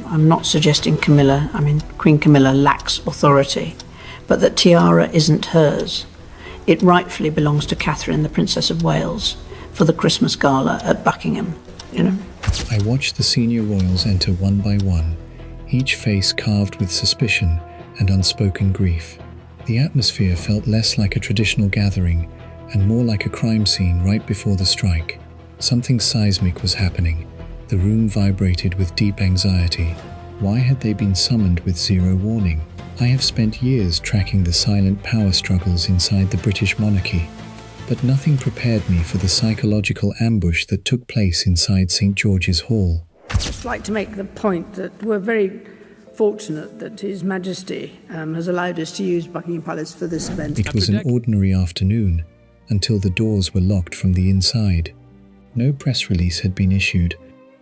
I'm not suggesting Queen Camilla lacks authority, but that tiara isn't hers. It rightfully belongs to Catherine, the Princess of Wales, for the Christmas gala at Buckingham, I watched the senior royals enter one by one, each face carved with suspicion and unspoken grief. The atmosphere felt less like a traditional gathering and more like a crime scene right before the strike. Something seismic was happening. The room vibrated with deep anxiety. Why had they been summoned with zero warning? I have spent years tracking the silent power struggles inside the British monarchy, but nothing prepared me for the psychological ambush that took place inside St. George's Hall. I'd like to make the point that we're very fortunate that His Majesty has allowed us to use Buckingham Palace for this event. It was an ordinary afternoon until the doors were locked from the inside. No press release had been issued,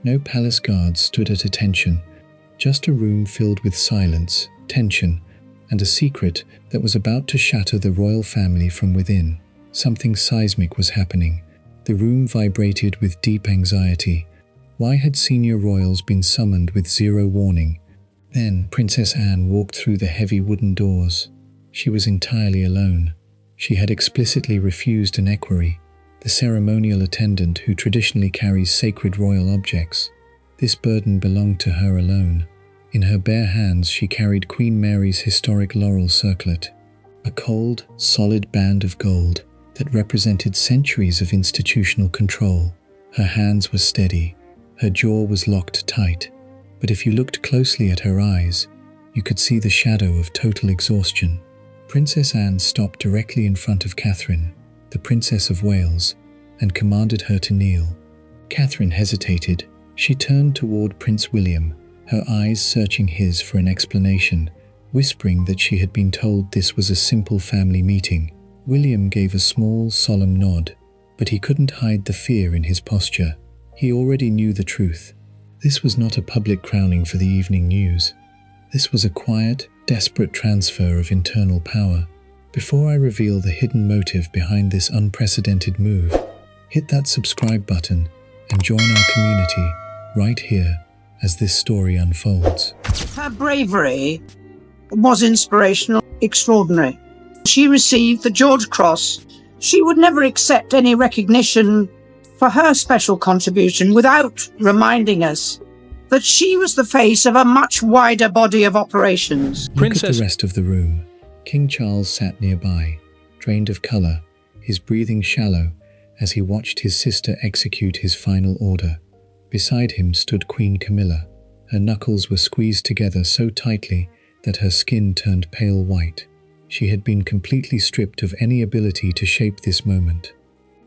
no palace guards stood at attention, just a room filled with silence, tension, and a secret that was about to shatter the royal family from within. Something seismic was happening. The room vibrated with deep anxiety. Why had senior royals been summoned with zero warning? Then Princess Anne walked through the heavy wooden doors. She was entirely alone. She had explicitly refused an equerry, the ceremonial attendant who traditionally carries sacred royal objects. This burden belonged to her alone. In her bare hands she carried Queen Mary's historic laurel circlet, a cold, solid band of gold that represented centuries of institutional control. Her hands were steady, her jaw was locked tight, but if you looked closely at her eyes, you could see the shadow of total exhaustion. Princess Anne stopped directly in front of Catherine, the Princess of Wales, and commanded her to kneel. Catherine hesitated. She turned toward Prince William, her eyes searching his for an explanation, whispering that she had been told this was a simple family meeting. William gave a small, solemn nod, but he couldn't hide the fear in his posture. He already knew the truth. This was not a public crowning for the evening news. This was a quiet, desperate transfer of internal power. Before I reveal the hidden motive behind this unprecedented move, hit that subscribe button and join our community right here as this story unfolds. Her bravery was inspirational, extraordinary. She received the George Cross. She would never accept any recognition for her special contribution without reminding us that she was the face of a much wider body of operations. Look at the rest of the room. King Charles sat nearby, drained of colour, his breathing shallow as he watched his sister execute his final order. Beside him stood Queen Camilla. Her knuckles were squeezed together so tightly that her skin turned pale white. She had been completely stripped of any ability to shape this moment.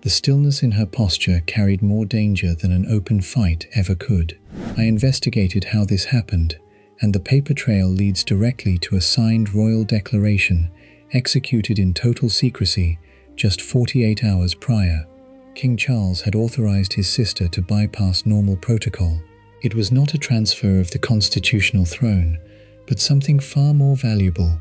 The stillness in her posture carried more danger than an open fight ever could. I investigated how this happened, and the paper trail leads directly to a signed royal declaration executed in total secrecy just 48 hours prior. King Charles had authorized his sister to bypass normal protocol. It was not a transfer of the constitutional throne, but something far more valuable: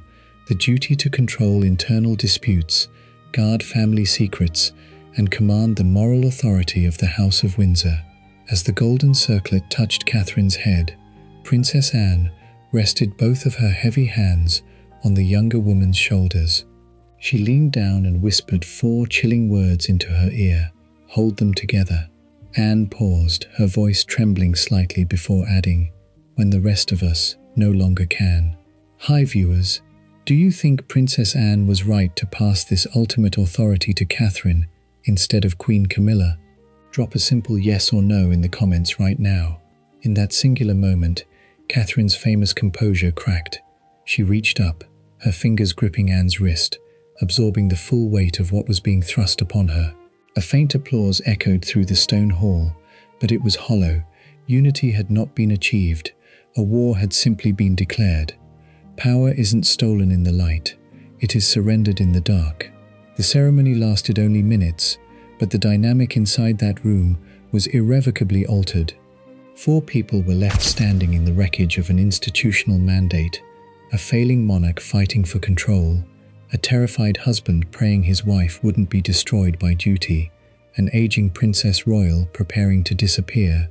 the duty to control internal disputes, guard family secrets, and command the moral authority of the House of Windsor. As the golden circlet touched Catherine's head, Princess Anne rested both of her heavy hands on the younger woman's shoulders. She leaned down and whispered 4 chilling words into her ear. "Hold them together." Anne paused, her voice trembling slightly before adding, "When the rest of us no longer can." Hi viewers, do you think Princess Anne was right to pass this ultimate authority to Catherine instead of Queen Camilla? Drop a simple yes or no in the comments right now. In that singular moment, Catherine's famous composure cracked. She reached up, her fingers gripping Anne's wrist, absorbing the full weight of what was being thrust upon her. A faint applause echoed through the stone hall, but it was hollow. Unity had not been achieved. A war had simply been declared. Power isn't stolen in the light. It is surrendered in the dark. The ceremony lasted only minutes, but the dynamic inside that room was irrevocably altered. 4 people were left standing in the wreckage of an institutional mandate: a failing monarch fighting for control, a terrified husband praying his wife wouldn't be destroyed by duty, an aging princess royal preparing to disappear,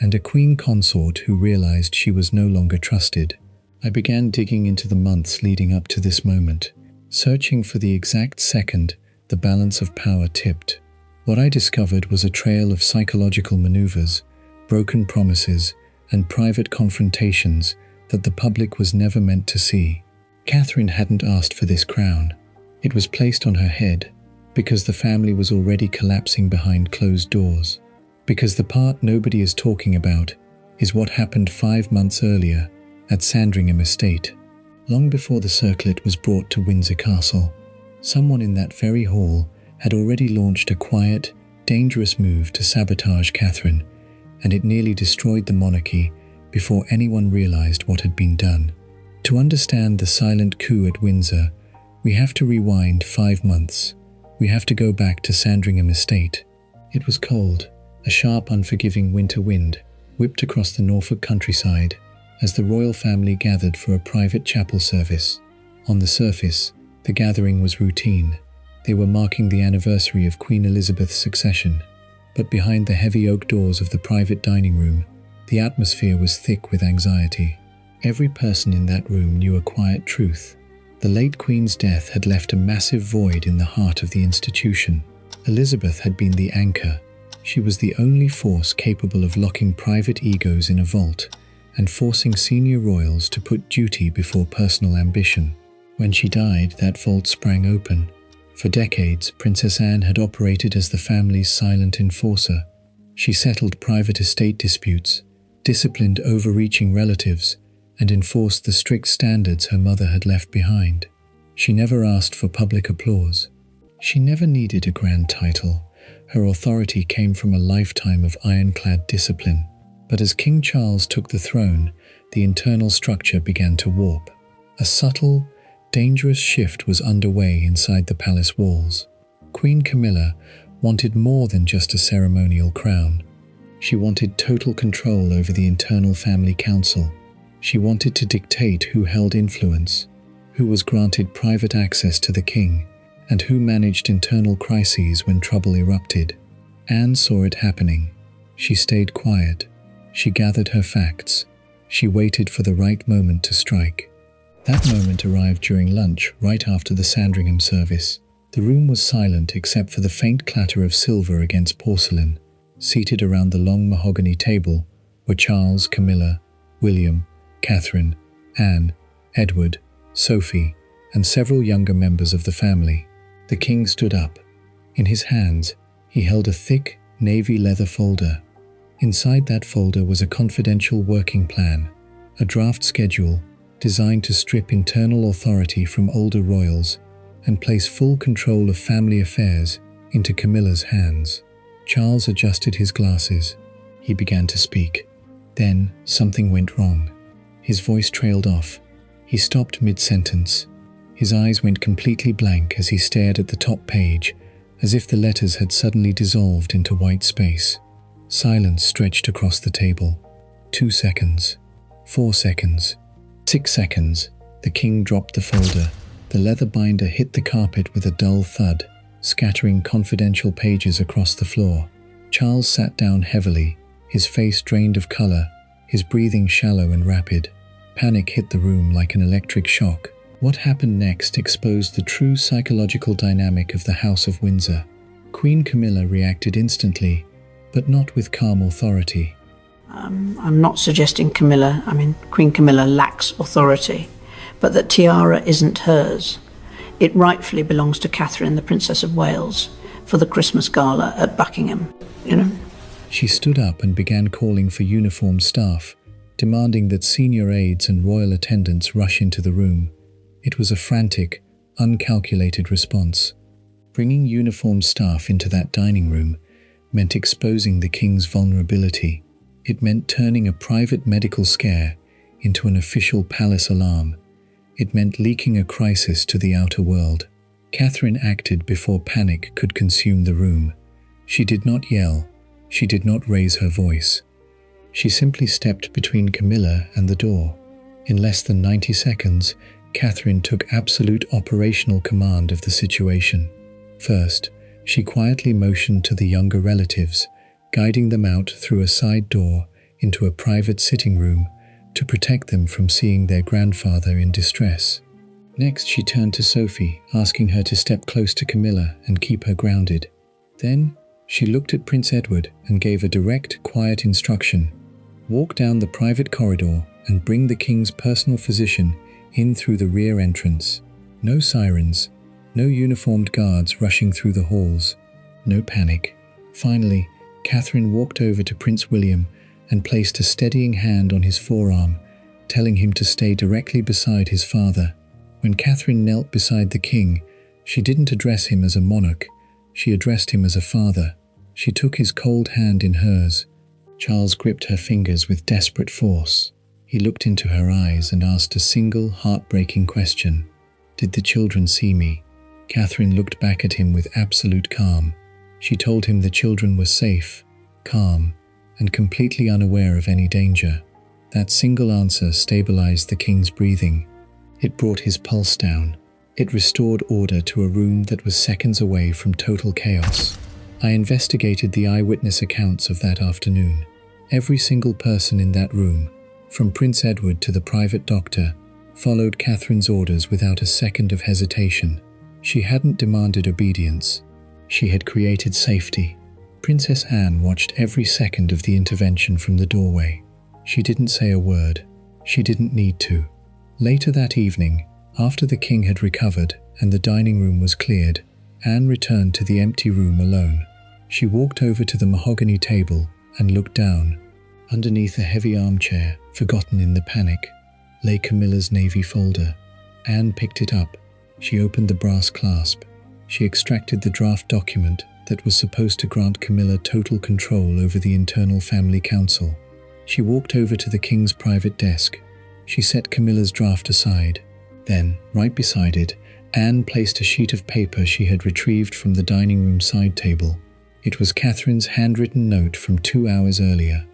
and a queen consort who realized she was no longer trusted. I began digging into the months leading up to this moment, searching for the exact second the balance of power tipped. What I discovered was a trail of psychological maneuvers, broken promises, and private confrontations that the public was never meant to see. Catherine hadn't asked for this crown. It was placed on her head because the family was already collapsing behind closed doors. Because the part nobody is talking about is what happened 5 months earlier at Sandringham Estate. Long before the circlet was brought to Windsor Castle, someone in that very hall had already launched a quiet, dangerous move to sabotage Catherine, and it nearly destroyed the monarchy before anyone realized what had been done. To understand the silent coup at Windsor, we have to rewind 5 months. We have to go back to Sandringham Estate. It was cold. A sharp, unforgiving winter wind whipped across the Norfolk countryside as the royal family gathered for a private chapel service. On the surface, the gathering was routine. They were marking the anniversary of Queen Elizabeth's succession. But behind the heavy oak doors of the private dining room, the atmosphere was thick with anxiety. Every person in that room knew a quiet truth. The late Queen's death had left a massive void in the heart of the institution. Elizabeth had been the anchor. She was the only force capable of locking private egos in a vault and forcing senior royals to put duty before personal ambition. When she died, that vault sprang open. For decades, Princess Anne had operated as the family's silent enforcer. She settled private estate disputes, disciplined overreaching relatives, and enforced the strict standards her mother had left behind. She never asked for public applause. She never needed a grand title. Her authority came from a lifetime of ironclad discipline. But as King Charles took the throne, the internal structure began to warp. A subtle, dangerous shift was underway inside the palace walls. Queen Camilla wanted more than just a ceremonial crown. She wanted total control over the internal family council. She wanted to dictate who held influence, who was granted private access to the king, and who managed internal crises when trouble erupted. Anne saw it happening. She stayed quiet. She gathered her facts. She waited for the right moment to strike. That moment arrived during lunch, right after the Sandringham service. The room was silent except for the faint clatter of silver against porcelain. Seated around the long mahogany table were Charles, Camilla, William, Catherine, Anne, Edward, Sophie, and several younger members of the family. The king stood up. In his hands, he held a thick, navy leather folder. Inside that folder was a confidential working plan, a draft schedule designed to strip internal authority from older royals and place full control of family affairs into Camilla's hands. Charles adjusted his glasses. He began to speak. Then something went wrong. His voice trailed off. He stopped mid-sentence. His eyes went completely blank as he stared at the top page, as if the letters had suddenly dissolved into white space. Silence stretched across the table. 2 seconds. 4 seconds. 6 seconds. The king dropped the folder. The leather binder hit the carpet with a dull thud, scattering confidential pages across the floor. Charles sat down heavily, his face drained of color, his breathing shallow and rapid. Panic hit the room like an electric shock. What happened next exposed the true psychological dynamic of the House of Windsor. Queen Camilla reacted instantly, but not with calm authority. I'm not suggesting Queen Camilla lacks authority, but that tiara isn't hers. It rightfully belongs to Catherine, the Princess of Wales, for the Christmas gala at Buckingham, She stood up and began calling for uniformed staff, demanding that senior aides and royal attendants rush into the room. It was a frantic, uncalculated response. Bringing uniformed staff into that dining room meant exposing the king's vulnerability. It meant turning a private medical scare into an official palace alarm. It meant leaking a crisis to the outer world. Catherine acted before panic could consume the room. She did not yell. She did not raise her voice. She simply stepped between Camilla and the door. In less than 90 seconds, Catherine took absolute operational command of the situation. First, she quietly motioned to the younger relatives, guiding them out through a side door into a private sitting room to protect them from seeing their grandfather in distress. Next, she turned to Sophie, asking her to step close to Camilla and keep her grounded. Then, she looked at Prince Edward and gave a direct, quiet instruction. Walk down the private corridor and bring the king's personal physician in through the rear entrance. No sirens, no uniformed guards rushing through the halls, no panic. Finally, Catherine walked over to Prince William and placed a steadying hand on his forearm, telling him to stay directly beside his father. When Catherine knelt beside the king, she didn't address him as a monarch, she addressed him as a father. She took his cold hand in hers. Charles gripped her fingers with desperate force. He looked into her eyes and asked a single, heartbreaking question. Did the children see me? Catherine looked back at him with absolute calm. She told him the children were safe, calm, and completely unaware of any danger. That single answer stabilized the king's breathing. It brought his pulse down. It restored order to a room that was seconds away from total chaos. I investigated the eyewitness accounts of that afternoon. Every single person in that room, from Prince Edward to the private doctor, followed Catherine's orders without a second of hesitation. She hadn't demanded obedience. She had created safety. Princess Anne watched every second of the intervention from the doorway. She didn't say a word. She didn't need to. Later that evening, after the king had recovered and the dining room was cleared, Anne returned to the empty room alone. She walked over to the mahogany table and looked down. Underneath a heavy armchair, forgotten in the panic, lay Camilla's navy folder. Anne picked it up. She opened the brass clasp. She extracted the draft document that was supposed to grant Camilla total control over the internal family council. She walked over to the king's private desk. She set Camilla's draft aside. Then, right beside it, Anne placed a sheet of paper she had retrieved from the dining room side table. It was Catherine's handwritten note from 2 hours earlier.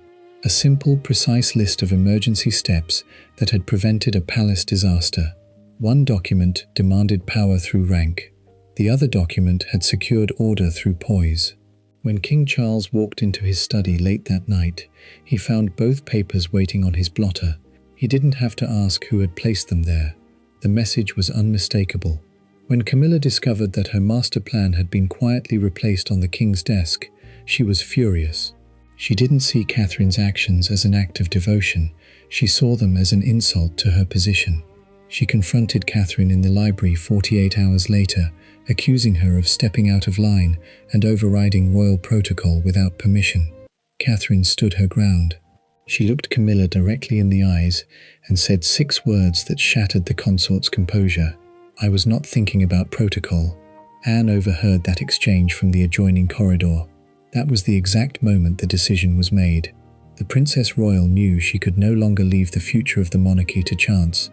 A simple, precise list of emergency steps that had prevented a palace disaster. One document demanded power through rank. The other document had secured order through poise. When King Charles walked into his study late that night, he found both papers waiting on his blotter. He didn't have to ask who had placed them there. The message was unmistakable. When Camilla discovered that her master plan had been quietly replaced on the king's desk, she was furious. She didn't see Catherine's actions as an act of devotion. She saw them as an insult to her position. She confronted Catherine in the library 48 hours later, accusing her of stepping out of line and overriding royal protocol without permission. Catherine stood her ground. She looked Camilla directly in the eyes and said 6 words that shattered the consort's composure. "I was not thinking about protocol." Anne overheard that exchange from the adjoining corridor. That was the exact moment the decision was made. The Princess Royal knew she could no longer leave the future of the monarchy to chance.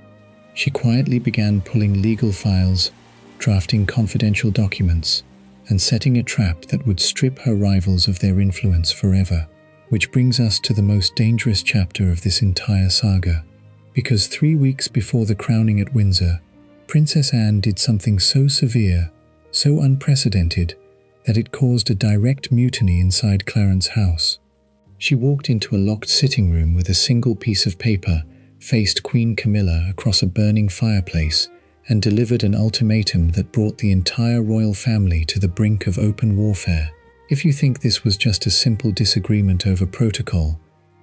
She quietly began pulling legal files, drafting confidential documents, and setting a trap that would strip her rivals of their influence forever. Which brings us to the most dangerous chapter of this entire saga. Because 3 weeks before the crowning at Windsor, Princess Anne did something so severe, so unprecedented, that it caused a direct mutiny inside Clarence House. She walked into a locked sitting room with a single piece of paper, faced Queen Camilla across a burning fireplace, and delivered an ultimatum that brought the entire royal family to the brink of open warfare. If you think this was just a simple disagreement over protocol,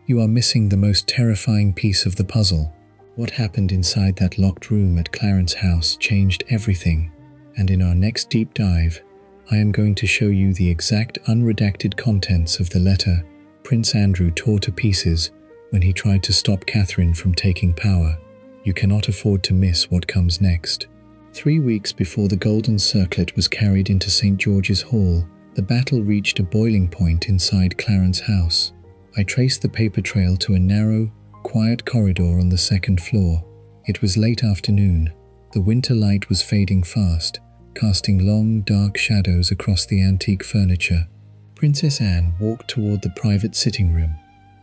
you are missing the most terrifying piece of the puzzle. What happened inside that locked room at Clarence House changed everything, and in our next deep dive, I am going to show you the exact unredacted contents of the letter Prince Andrew tore to pieces when he tried to stop Catherine from taking power. You cannot afford to miss what comes next. 3 weeks before the golden circlet was carried into St. George's Hall, the battle reached a boiling point inside Clarence House. I traced the paper trail to a narrow, quiet corridor on the 2nd floor. It was late afternoon. The winter light was fading fast, casting long, dark shadows across the antique furniture. Princess Anne walked toward the private sitting room.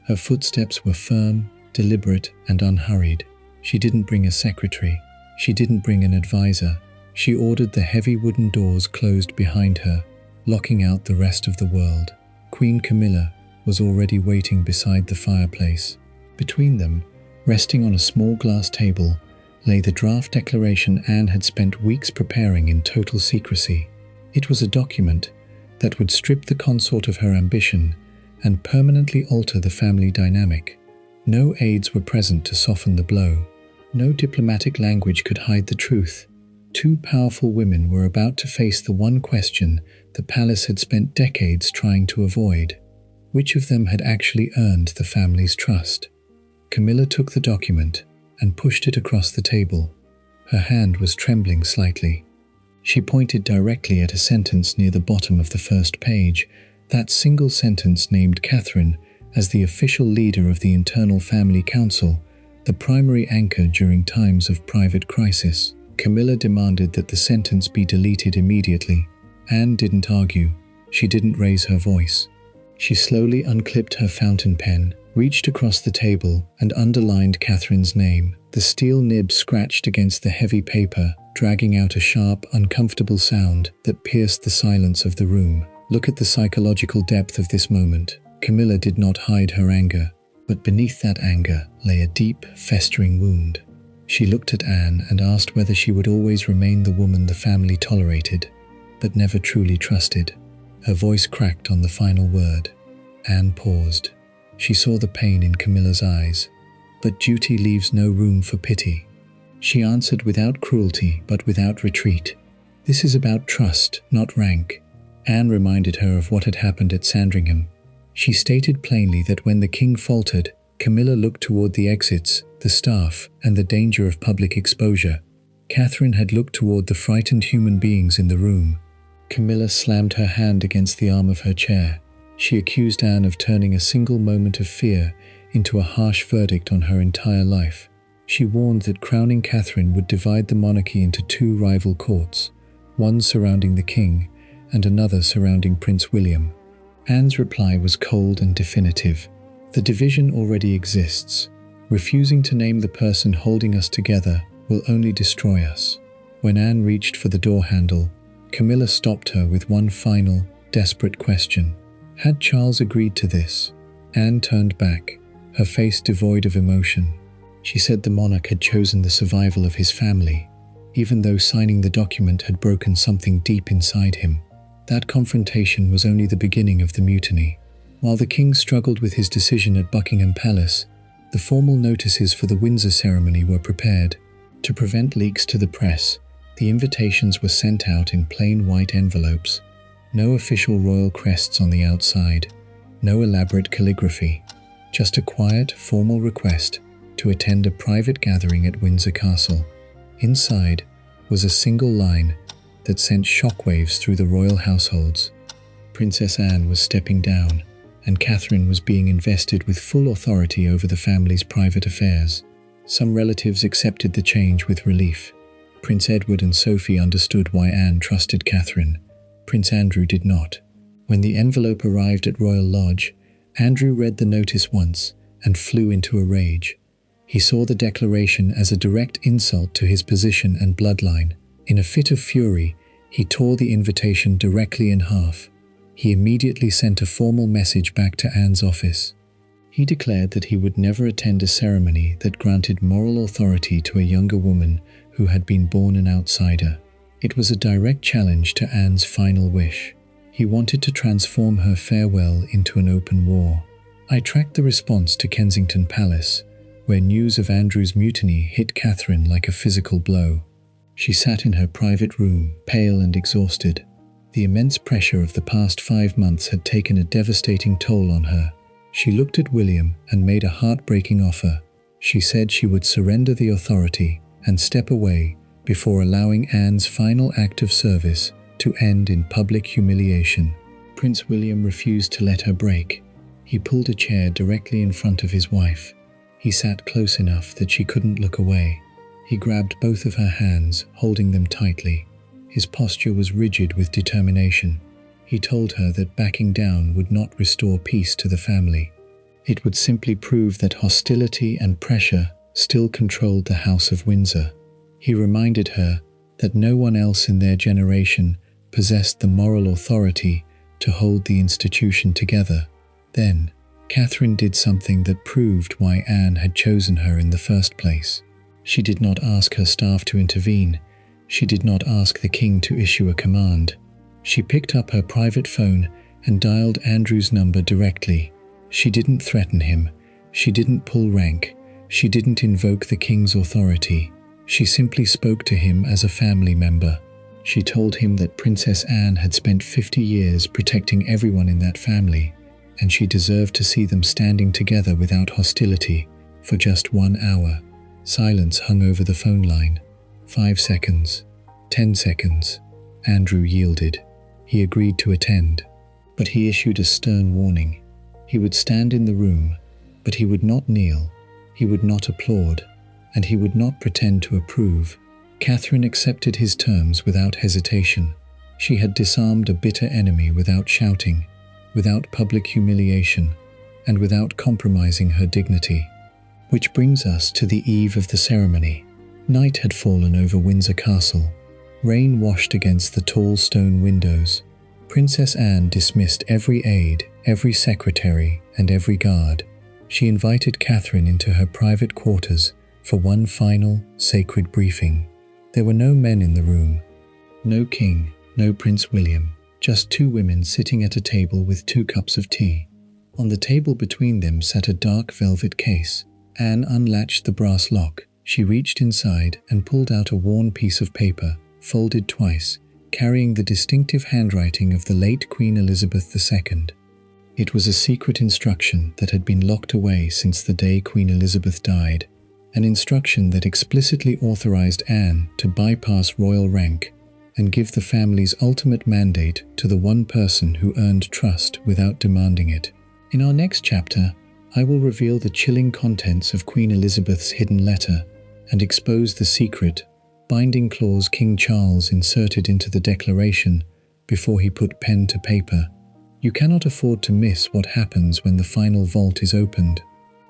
Her footsteps were firm, deliberate, and unhurried. She didn't bring a secretary. She didn't bring an advisor. She ordered the heavy wooden doors closed behind her, locking out the rest of the world. Queen Camilla, was already waiting beside the fireplace. Between them, resting on a small glass table, lay the draft declaration Anne had spent weeks preparing in total secrecy. It was a document that would strip the consort of her ambition and permanently alter the family dynamic. No aides were present to soften the blow. No diplomatic language could hide the truth. Two powerful women were about to face the one question the palace had spent decades trying to avoid. Which of them had actually earned the family's trust? Camilla took the document and pushed it across the table. Her hand was trembling slightly. She pointed directly at a sentence near the bottom of the first page. That single sentence named Catherine as the official leader of the internal family council, the primary anchor during times of private crisis. Camilla demanded that the sentence be deleted immediately. Anne didn't argue. She didn't raise her voice. She slowly unclipped her fountain pen, reached across the table, and underlined Catherine's name. The steel nib scratched against the heavy paper, dragging out a sharp, uncomfortable sound that pierced the silence of the room. Look at the psychological depth of this moment. Camilla did not hide her anger, but beneath that anger lay a deep, festering wound. She looked at Anne and asked whether she would always remain the woman the family tolerated, but never truly trusted. Her voice cracked on the final word. Anne paused. She saw the pain in Camilla's eyes, but duty leaves no room for pity. She answered without cruelty, but without retreat. This is about trust, not rank. Anne reminded her of what had happened at Sandringham. She stated plainly that when the king faltered, Camilla looked toward the exits, the staff, and the danger of public exposure. Catherine had looked toward the frightened human beings in the room. Camilla slammed her hand against the arm of her chair. She accused Anne of turning a single moment of fear into a harsh verdict on her entire life. She warned that crowning Catherine would divide the monarchy into two rival courts, one surrounding the king and another surrounding Prince William. Anne's reply was cold and definitive. The division already exists. Refusing to name the person holding us together will only destroy us. When Anne reached for the door handle, Camilla stopped her with one final, desperate question. Had Charles agreed to this? Anne turned back, her face devoid of emotion. She said the monarch had chosen the survival of his family, even though signing the document had broken something deep inside him. That confrontation was only the beginning of the mutiny. While the king struggled with his decision at Buckingham Palace, the formal notices for the Windsor ceremony were prepared. To prevent leaks to the press, the invitations were sent out in plain white envelopes. No official royal crests on the outside, no elaborate calligraphy, just a quiet, formal request to attend a private gathering at Windsor Castle. Inside was a single line that sent shockwaves through the royal households. Princess Anne was stepping down, and Catherine was being invested with full authority over the family's private affairs. Some relatives accepted the change with relief. Prince Edward and Sophie understood why Anne trusted Catherine. Prince Andrew did not. When the envelope arrived at Royal Lodge, Andrew read the notice once and flew into a rage. He saw the declaration as a direct insult to his position and bloodline. In a fit of fury, he tore the invitation directly in half. He immediately sent a formal message back to Anne's office. He declared that he would never attend a ceremony that granted moral authority to a younger woman who had been born an outsider. It was a direct challenge to Anne's final wish. He wanted to transform her farewell into an open war. I tracked the response to Kensington Palace, where news of Andrew's mutiny hit Catherine like a physical blow. She sat in her private room, pale and exhausted. The immense pressure of the past 5 months had taken a devastating toll on her. She looked at William and made a heartbreaking offer. She said she would surrender the authority and step away before allowing Anne's final act of service to end in public humiliation. Prince William refused to let her break. He pulled a chair directly in front of his wife. He sat close enough that she couldn't look away. He grabbed both of her hands, holding them tightly. His posture was rigid with determination. He told her that backing down would not restore peace to the family. It would simply prove that hostility and pressure still controlled the House of Windsor. He reminded her that no one else in their generation possessed the moral authority to hold the institution together. Then, Catherine did something that proved why Anne had chosen her in the first place. She did not ask her staff to intervene. She did not ask the king to issue a command. She picked up her private phone and dialed Andrew's number directly. She didn't threaten him. She didn't pull rank. She didn't invoke the king's authority. She simply spoke to him as a family member. She told him that Princess Anne had spent 50 years protecting everyone in that family, and she deserved to see them standing together without hostility for just 1 hour. Silence hung over the phone line. 5 seconds. 10 seconds. Andrew yielded. He agreed to attend, but he issued a stern warning. He would stand in the room, but he would not kneel. He would not applaud, and he would not pretend to approve. Catherine accepted his terms without hesitation. She had disarmed a bitter enemy without shouting, without public humiliation, and without compromising her dignity. Which brings us to the eve of the ceremony. Night had fallen over Windsor Castle. Rain washed against the tall stone windows. Princess Anne dismissed every aide, every secretary, and every guard. She invited Catherine into her private quarters for one final, sacred briefing. There were no men in the room. No king, no Prince William. Just 2 women sitting at a table with 2 cups of tea. On the table between them sat a dark velvet case. Anne unlatched the brass lock. She reached inside and pulled out a worn piece of paper, folded twice, carrying the distinctive handwriting of the late Queen Elizabeth II. It was a secret instruction that had been locked away since the day Queen Elizabeth died, an instruction that explicitly authorized Anne to bypass royal rank and give the family's ultimate mandate to the one person who earned trust without demanding it. In our next chapter, I will reveal the chilling contents of Queen Elizabeth's hidden letter and expose the secret, binding clause King Charles inserted into the declaration before he put pen to paper. You cannot afford to miss what happens when the final vault is opened.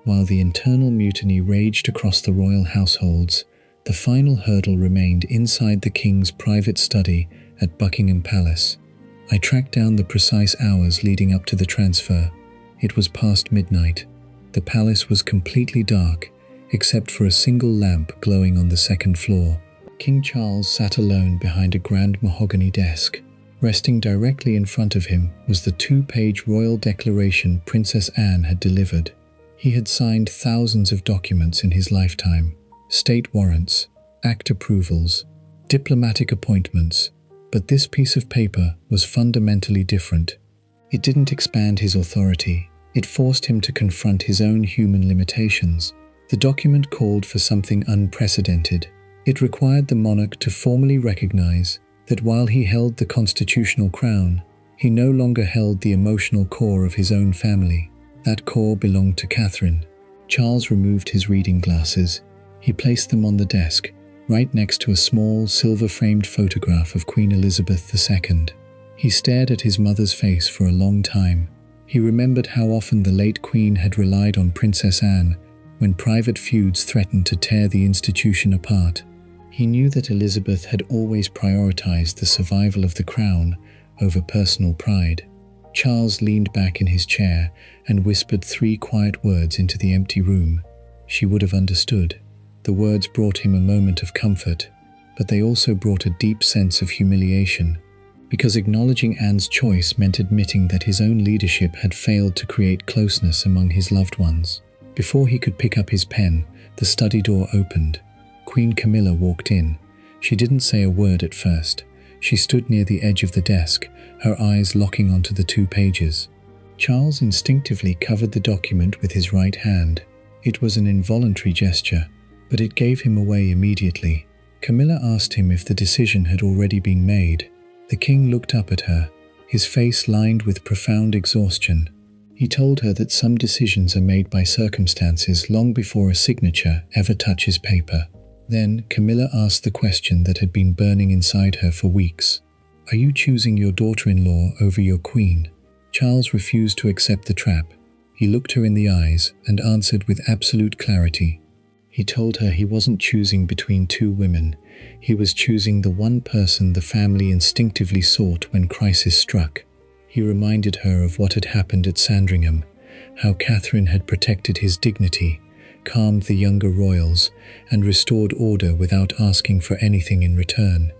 While the internal mutiny raged across the royal households, the final hurdle remained inside the king's private study at Buckingham Palace. I tracked down the precise hours leading up to the transfer. It was past midnight. The palace was completely dark, except for a single lamp glowing on the second floor. King Charles sat alone behind a grand mahogany desk. Resting directly in front of him was the 2-page royal declaration Princess Anne had delivered. He had signed thousands of documents in his lifetime: state warrants, act approvals, diplomatic appointments. But this piece of paper was fundamentally different. It didn't expand his authority. It forced him to confront his own human limitations. The document called for something unprecedented. It required the monarch to formally recognize that while he held the constitutional crown, he no longer held the emotional core of his own family. That core belonged to Catherine. Charles removed his reading glasses. He placed them on the desk, right next to a small, silver-framed photograph of Queen Elizabeth II. He stared at his mother's face for a long time. He remembered how often the late Queen had relied on Princess Anne when private feuds threatened to tear the institution apart. He knew that Elizabeth had always prioritized the survival of the crown over personal pride. Charles leaned back in his chair and whispered 3 quiet words into the empty room. She would have understood. The words brought him a moment of comfort, but they also brought a deep sense of humiliation, because acknowledging Anne's choice meant admitting that his own leadership had failed to create closeness among his loved ones. Before he could pick up his pen, the study door opened. Queen Camilla walked in. She didn't say a word at first. She stood near the edge of the desk, her eyes locking onto the 2 pages. Charles instinctively covered the document with his right hand. It was an involuntary gesture, but it gave him away immediately. Camilla asked him if the decision had already been made. The king looked up at her, his face lined with profound exhaustion. He told her that some decisions are made by circumstances long before a signature ever touches paper. Then Camilla asked the question that had been burning inside her for weeks. Are you choosing your daughter-in-law over your queen? Charles refused to accept the trap. He looked her in the eyes and answered with absolute clarity. He told her he wasn't choosing between 2 women. He was choosing the one person the family instinctively sought when crisis struck. He reminded her of what had happened at Sandringham, how Catherine had protected his dignity, calmed the younger royals, and restored order without asking for anything in return.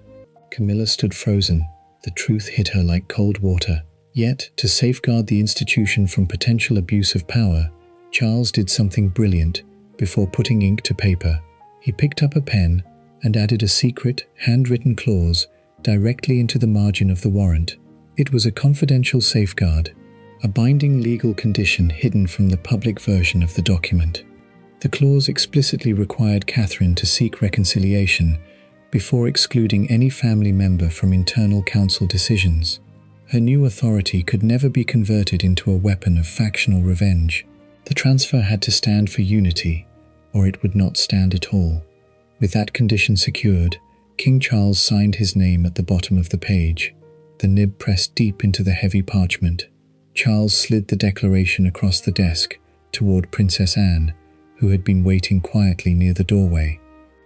Camilla stood frozen. The truth hit her like cold water. Yet, to safeguard the institution from potential abuse of power, Charles did something brilliant before putting ink to paper. He picked up a pen and added a secret, handwritten clause directly into the margin of the warrant. It was a confidential safeguard, a binding legal condition hidden from the public version of the document. The clause explicitly required Catherine to seek reconciliation before excluding any family member from internal council decisions. Her new authority could never be converted into a weapon of factional revenge. The transfer had to stand for unity, or it would not stand at all. With that condition secured, King Charles signed his name at the bottom of the page, the nib pressed deep into the heavy parchment. Charles slid the declaration across the desk toward Princess Anne, who had been waiting quietly near the doorway.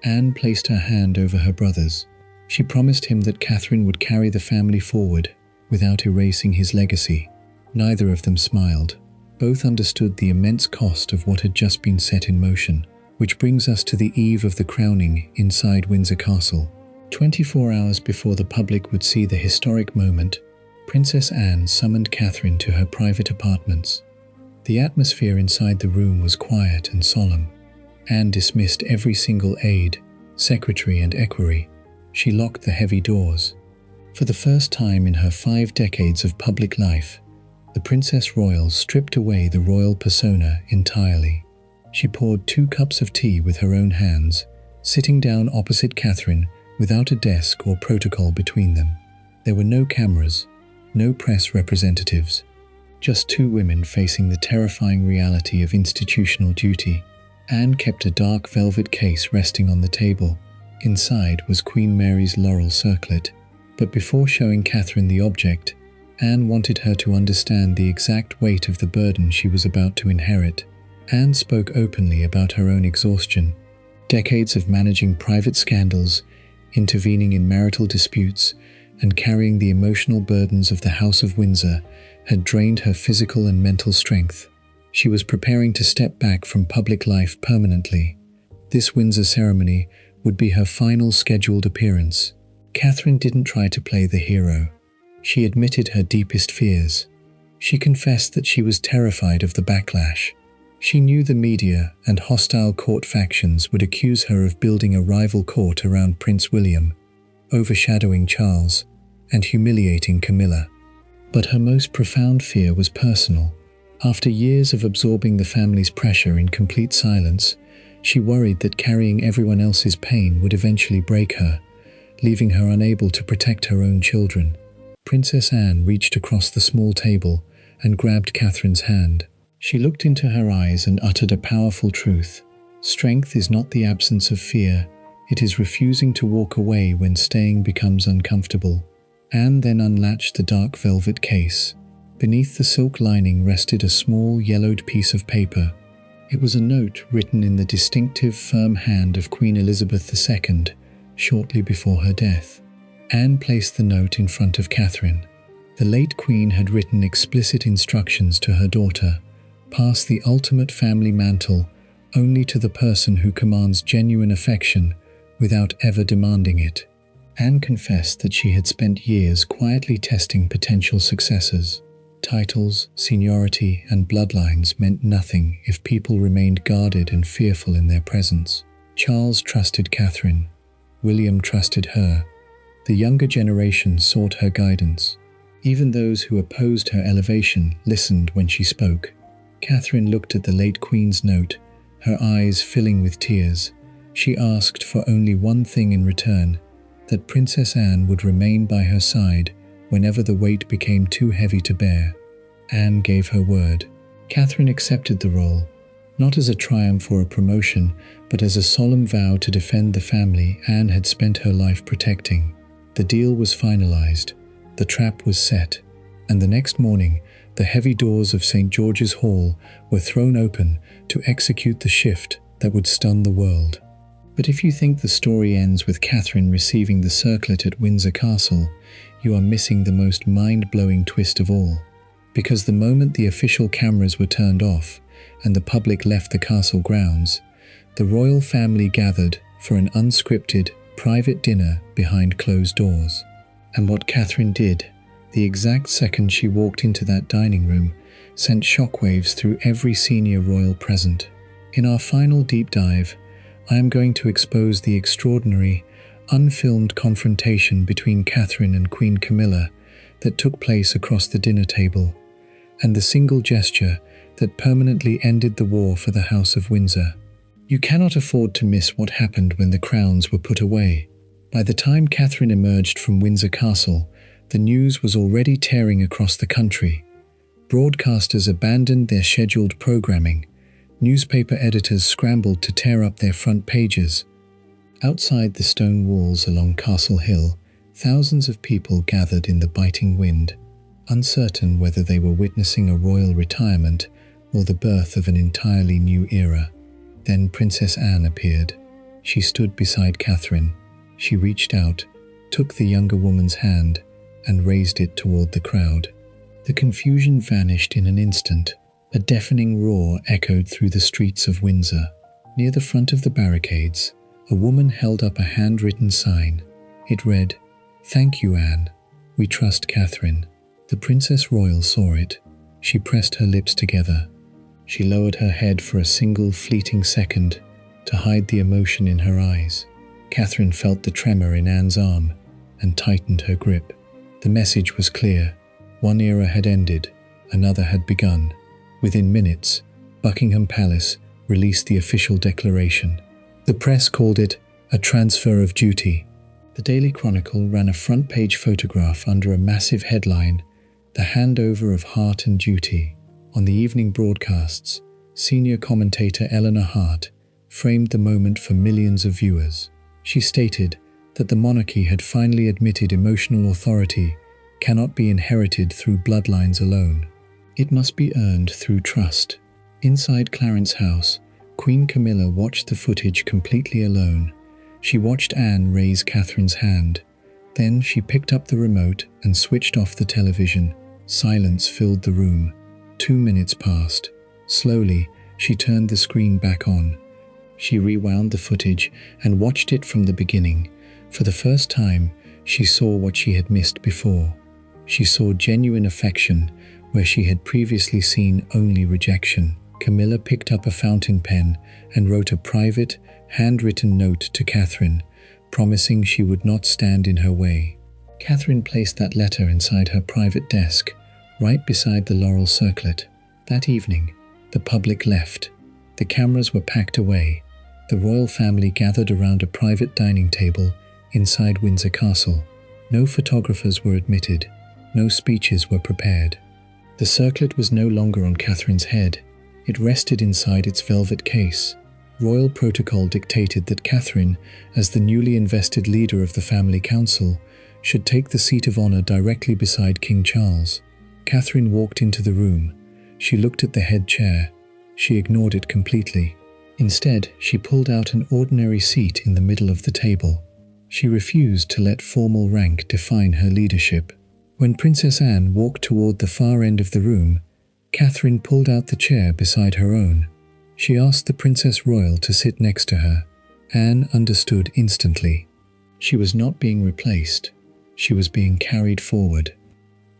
Anne placed her hand over her brother's. She promised him that Catherine would carry the family forward without erasing his legacy. Neither of them smiled. Both understood the immense cost of what had just been set in motion, which brings us to the eve of the crowning inside Windsor Castle. 24 hours before the public would see the historic moment, Princess Anne summoned Catherine to her private apartments. The atmosphere inside the room was quiet and solemn. Anne dismissed every single aide, secretary and equerry. She locked the heavy doors. For the first time in her 5 decades of public life, the Princess Royal stripped away the royal persona entirely. She poured 2 cups of tea with her own hands, sitting down opposite Catherine without a desk or protocol between them. There were no cameras, no press representatives, just 2 women facing the terrifying reality of institutional duty. Anne kept a dark velvet case resting on the table. Inside was Queen Mary's laurel circlet. But before showing Catherine the object, Anne wanted her to understand the exact weight of the burden she was about to inherit. Anne spoke openly about her own exhaustion. Decades of managing private scandals, intervening in marital disputes, and carrying the emotional burdens of the House of Windsor had drained her physical and mental strength. She was preparing to step back from public life permanently. This Windsor ceremony would be her final scheduled appearance. Catherine didn't try to play the hero. She admitted her deepest fears. She confessed that she was terrified of the backlash. She knew the media and hostile court factions would accuse her of building a rival court around Prince William, overshadowing Charles, and humiliating Camilla. But her most profound fear was personal. After years of absorbing the family's pressure in complete silence, she worried that carrying everyone else's pain would eventually break her, leaving her unable to protect her own children. Princess Anne reached across the small table and grabbed Catherine's hand. She looked into her eyes and uttered a powerful truth. Strength is not the absence of fear, it is refusing to walk away when staying becomes uncomfortable. Anne then unlatched the dark velvet case. Beneath the silk lining rested a small yellowed piece of paper. It was a note written in the distinctive, firm hand of Queen Elizabeth II, shortly before her death. Anne placed the note in front of Catherine. The late Queen had written explicit instructions to her daughter: pass the ultimate family mantle only to the person who commands genuine affection without ever demanding it. Anne confessed that she had spent years quietly testing potential successors. Titles, seniority, and bloodlines meant nothing if people remained guarded and fearful in their presence. Charles trusted Catherine. William trusted her. The younger generation sought her guidance. Even those who opposed her elevation listened when she spoke. Catherine looked at the late Queen's note, her eyes filling with tears. She asked for only one thing in return: that Princess Anne would remain by her side whenever the weight became too heavy to bear. Anne gave her word. Catherine accepted the role, not as a triumph or a promotion, but as a solemn vow to defend the family Anne had spent her life protecting. The deal was finalized, the trap was set, and the next morning, the heavy doors of St. George's Hall were thrown open to execute the shift that would stun the world. But if you think the story ends with Catherine receiving the circlet at Windsor Castle, you are missing the most mind-blowing twist of all. because the moment the official cameras were turned off and the public left the castle grounds, the royal family gathered for an unscripted, private dinner behind closed doors. And what Catherine did, the exact second she walked into that dining room, sent shockwaves through every senior royal present. In our final deep dive, I am going to expose the extraordinary, unfilmed confrontation between Catherine and Queen Camilla that took place across the dinner table, and the single gesture that permanently ended the war for the House of Windsor. You cannot afford to miss what happened when the crowns were put away. By the time Catherine emerged from Windsor Castle, the news was already tearing across the country. Broadcasters abandoned their scheduled programming. Newspaper editors scrambled to tear up their front pages. Outside the stone walls along Castle Hill, thousands of people gathered in the biting wind, uncertain whether they were witnessing a royal retirement or the birth of an entirely new era. Then Princess Anne appeared. She stood beside Catherine. She reached out, took the younger woman's hand, and raised it toward the crowd. The confusion vanished in an instant. A deafening roar echoed through the streets of Windsor. Near the front of the barricades, a woman held up a handwritten sign. It read, "Thank you, Anne. We trust Catherine." The Princess Royal saw it. She pressed her lips together. She lowered her head for a single fleeting second to hide the emotion in her eyes. Catherine felt the tremor in Anne's arm and tightened her grip. The message was clear. One era had ended, another had begun. Within minutes, Buckingham Palace released the official declaration. The press called it a transfer of duty. The Daily Chronicle ran a front-page photograph under a massive headline, "The Handover of Heart and Duty." On the evening broadcasts, senior commentator Eleanor Hart framed the moment for millions of viewers. She stated that the monarchy had finally admitted emotional authority cannot be inherited through bloodlines alone. It must be earned through trust. Inside Clarence House, Queen Camilla watched the footage completely alone. She watched Anne raise Catherine's hand. Then she picked up the remote and switched off the television. Silence filled the room. 2 minutes passed. Slowly, she turned the screen back on. She rewound the footage and watched it from the beginning. For the first time, she saw what she had missed before. She saw genuine affection where she had previously seen only rejection. Camilla picked up a fountain pen and wrote a private, handwritten note to Catherine, promising she would not stand in her way. Catherine placed that letter inside her private desk, right beside the laurel circlet. That evening, the public left. The cameras were packed away. The royal family gathered around a private dining table inside Windsor Castle. No photographers were admitted. No speeches were prepared. The circlet was no longer on Catherine's head. It rested inside its velvet case. Royal protocol dictated that Catherine, as the newly invested leader of the family council, should take the seat of honor directly beside King Charles. Catherine walked into the room. She looked at the head chair. She ignored it completely. Instead, she pulled out an ordinary seat in the middle of the table. She refused to let formal rank define her leadership. When Princess Anne walked toward the far end of the room, Catherine pulled out the chair beside her own. She asked the Princess Royal to sit next to her. Anne understood instantly. She was not being replaced. She was being carried forward.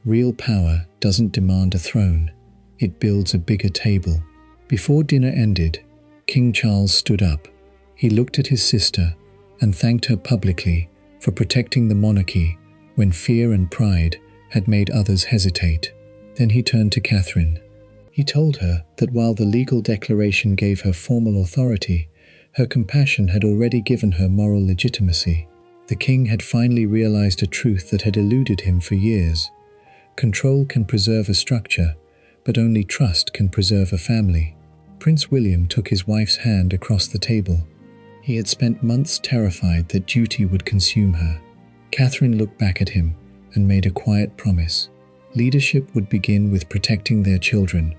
Real power doesn't demand a throne. It builds a bigger table. Before dinner ended, King Charles stood up. He looked at his sister and thanked her publicly for protecting the monarchy when fear and pride had made others hesitate. Then he turned to Catherine. He told her that while the legal declaration gave her formal authority, her compassion had already given her moral legitimacy. The king had finally realized a truth that had eluded him for years. Control can preserve a structure, but only trust can preserve a family. Prince William took his wife's hand across the table. He had spent months terrified that duty would consume her. Catherine looked back at him and made a quiet promise. Leadership would begin with protecting their children,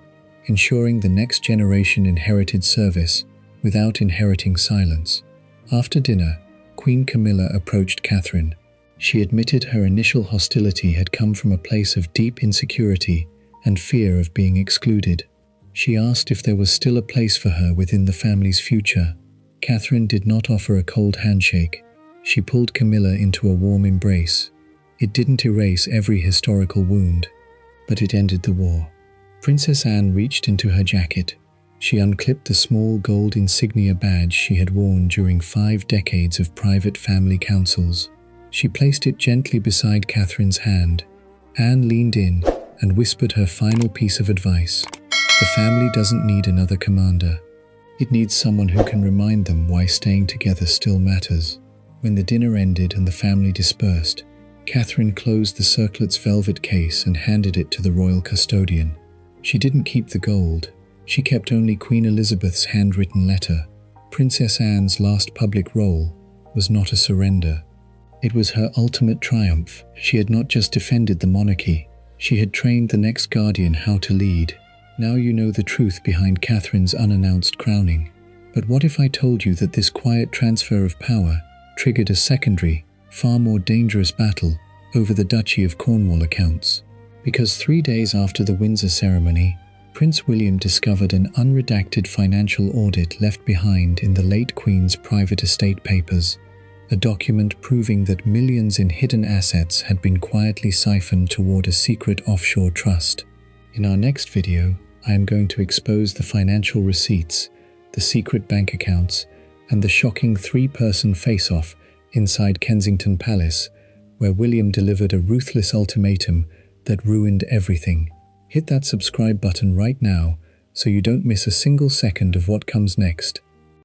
ensuring the next generation inherited service without inheriting silence. After dinner, Queen Camilla approached Catherine. She admitted her initial hostility had come from a place of deep insecurity and fear of being excluded. She asked if there was still a place for her within the family's future. Catherine did not offer a cold handshake. She pulled Camilla into a warm embrace. It didn't erase every historical wound, but it ended the war. Princess Anne reached into her jacket. She unclipped the small gold insignia badge she had worn during 5 decades of private family councils. She placed it gently beside Catherine's hand. Anne leaned in and whispered her final piece of advice. The family doesn't need another commander. It needs someone who can remind them why staying together still matters. When the dinner ended and the family dispersed, Catherine closed the circlet's velvet case and handed it to the royal custodian. She didn't keep the gold. She kept only Queen Elizabeth's handwritten letter. Princess Anne's last public role was not a surrender. It was her ultimate triumph. She had not just defended the monarchy, she had trained the next guardian how to lead. Now you know the truth behind Catherine's unannounced crowning. But what if I told you that this quiet transfer of power triggered a secondary, far more dangerous battle over the Duchy of Cornwall accounts? Because 3 days after the Windsor ceremony, Prince William discovered an unredacted financial audit left behind in the late Queen's private estate papers, a document proving that millions in hidden assets had been quietly siphoned toward a secret offshore trust. In our next video, I am going to expose the financial receipts, the secret bank accounts, and the shocking 3-person face-off inside Kensington Palace, where William delivered a ruthless ultimatum that ruined everything. Hit that subscribe button right now so you don't miss a single second of what comes next.